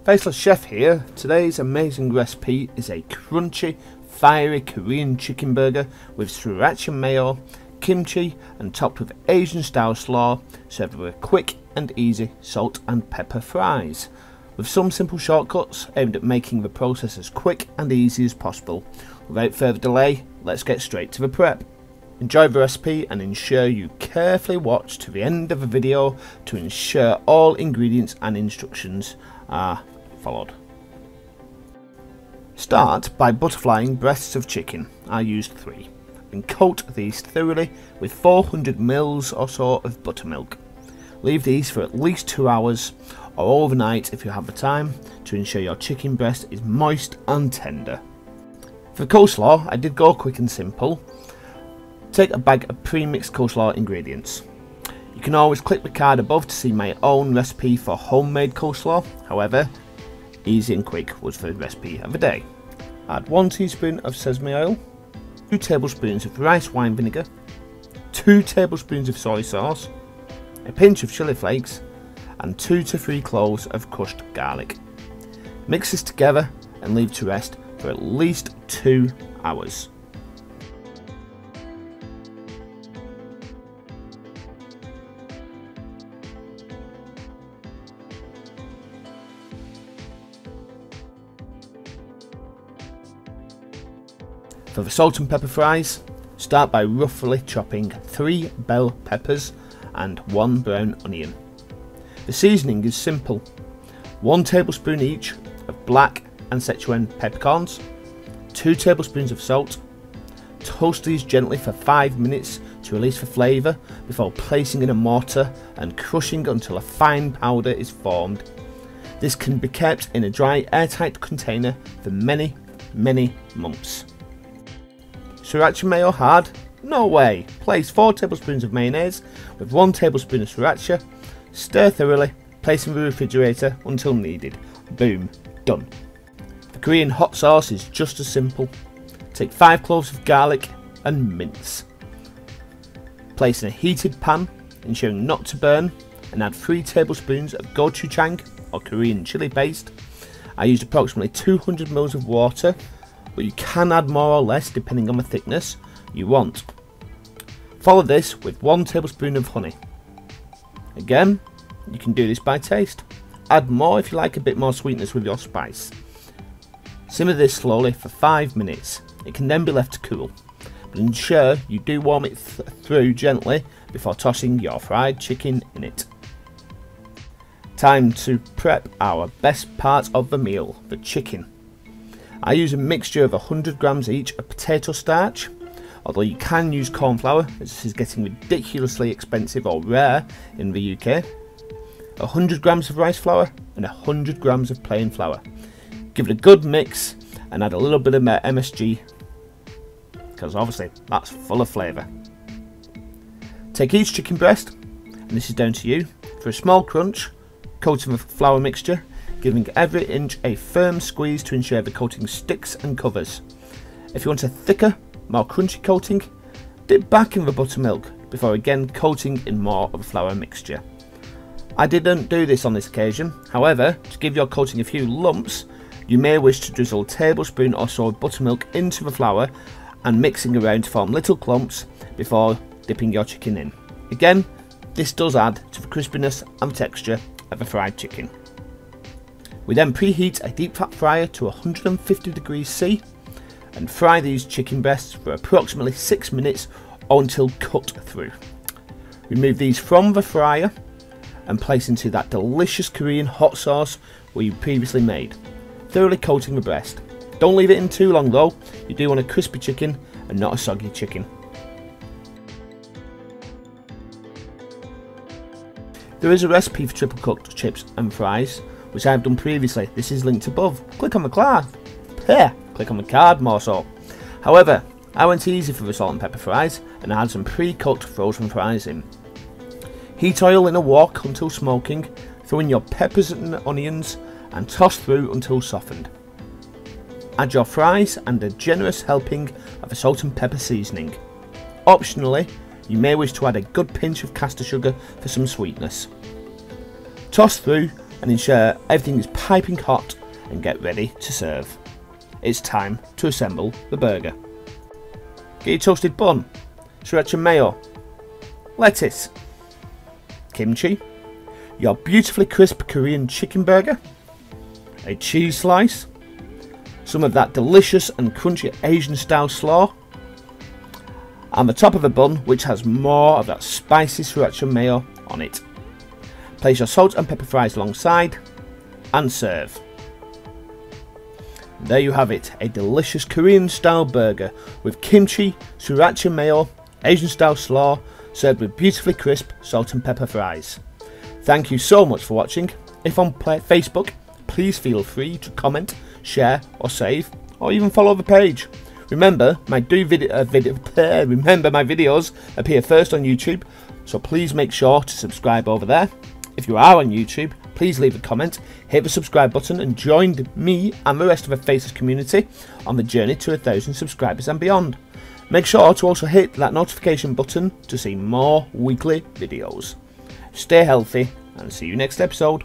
Faceless Chef here. Today's amazing recipe is a crunchy, fiery Korean chicken burger with sriracha mayo, kimchi and topped with Asian style slaw, served with quick and easy salt and pepper fries. With some simple shortcuts aimed at making the process as quick and easy as possible. Without further delay, let's get straight to the prep. Enjoy the recipe and ensure you carefully watch to the end of the video to ensure all ingredients and instructions are followed. Start by butterflying breasts of chicken. I used 3. And coat these thoroughly with 400 ml or so of buttermilk. Leave these for at least 2 hours or overnight if you have the time to ensure your chicken breast is moist and tender. For the coleslaw, I did go quick and simple. Take a bag of pre-mixed coleslaw ingredients. You can always click the card above to see my own recipe for homemade coleslaw. However, easy and quick was the recipe of the day. Add 1 teaspoon of sesame oil, 2 tablespoons of rice wine vinegar, 2 tablespoons of soy sauce, a pinch of chili flakes and 2 to 3 cloves of crushed garlic. Mix this together and leave to rest for at least 2 hours. For the salt and pepper fries, start by roughly chopping 3 bell peppers and 1 brown onion. The seasoning is simple. 1 tablespoon each of black and Szechuan peppercorns, 2 tablespoons of salt. Toast these gently for 5 minutes to release the flavour before placing in a mortar and crushing until a fine powder is formed. This can be kept in a dry airtight container for many months. Sriracha mayo hard? No way! Place 4 tablespoons of mayonnaise with 1 tablespoon of sriracha. Stir thoroughly, place in the refrigerator until needed. Boom, done. The Korean hot sauce is just as simple. Take 5 cloves of garlic and mince. Place in a heated pan, ensuring not to burn, and add 3 tablespoons of gochujang or Korean chili paste. I used approximately 200 ml of water, but you can add more or less depending on the thickness you want. Follow this with 1 tablespoon of honey. Again, you can do this by taste. Add more if you like a bit more sweetness with your spice. Simmer this slowly for 5 minutes. It can then be left to cool, but ensure you do warm it through gently before tossing your fried chicken in it. Time to prep our best part of the meal, the chicken. I use a mixture of 100 grams each of potato starch, although you can use corn flour as this is getting ridiculously expensive or rare in the UK, 100 grams of rice flour and 100 grams of plain flour. Give it a good mix and add a little bit of MSG because obviously that's full of flavour. Take each chicken breast, and this is down to you, for a small crunch, coat them with flour mixture, giving every inch a firm squeeze to ensure the coating sticks and covers. If you want a thicker, more crunchy coating, dip back in the buttermilk before again coating in more of a flour mixture. I didn't do this on this occasion, however, to give your coating a few lumps, you may wish to drizzle a tablespoon or so of buttermilk into the flour and mixing around to form little clumps before dipping your chicken in. Again, this does add to the crispiness and texture of a fried chicken. We then preheat a deep fat fryer to 150 degrees C and fry these chicken breasts for approximately 6 minutes or until cut through. Remove these from the fryer and place into that delicious Korean hot sauce we previously made, thoroughly coating the breast. Don't leave it in too long though, you do want a crispy chicken and not a soggy chicken. There is a recipe for triple cooked chips and fries, which I have done previously. This is linked above. Click on the card. Click on the card more so. However, I went easy for the salt and pepper fries and I had some pre-cooked frozen fries in. Heat oil in a wok until smoking, throw in your peppers and onions and toss through until softened. Add your fries and a generous helping of the salt and pepper seasoning. Optionally, you may wish to add a good pinch of caster sugar for some sweetness. Toss through and ensure everything is piping hot and get ready to serve. It's time to assemble the burger. Get your toasted bun, sriracha mayo, lettuce, kimchi, your beautifully crisp Korean chicken burger, a cheese slice, some of that delicious and crunchy Asian style slaw, and the top of the bun which has more of that spicy sriracha mayo on it. Place your salt and pepper fries alongside and serve. There you have it, a delicious Korean style burger with kimchi, sriracha mayo, Asian style slaw, served with beautifully crisp salt and pepper fries. Thank you so much for watching. If on Facebook, please feel free to comment, share or save, or even follow the page. Remember my videos appear first on YouTube, so please make sure to subscribe over there. If you are on YouTube, please leave a comment, hit the subscribe button and join me and the rest of the Faceless community on the journey to 1,000 subscribers and beyond. Make sure to also hit that notification button to see more weekly videos. Stay healthy and see you next episode.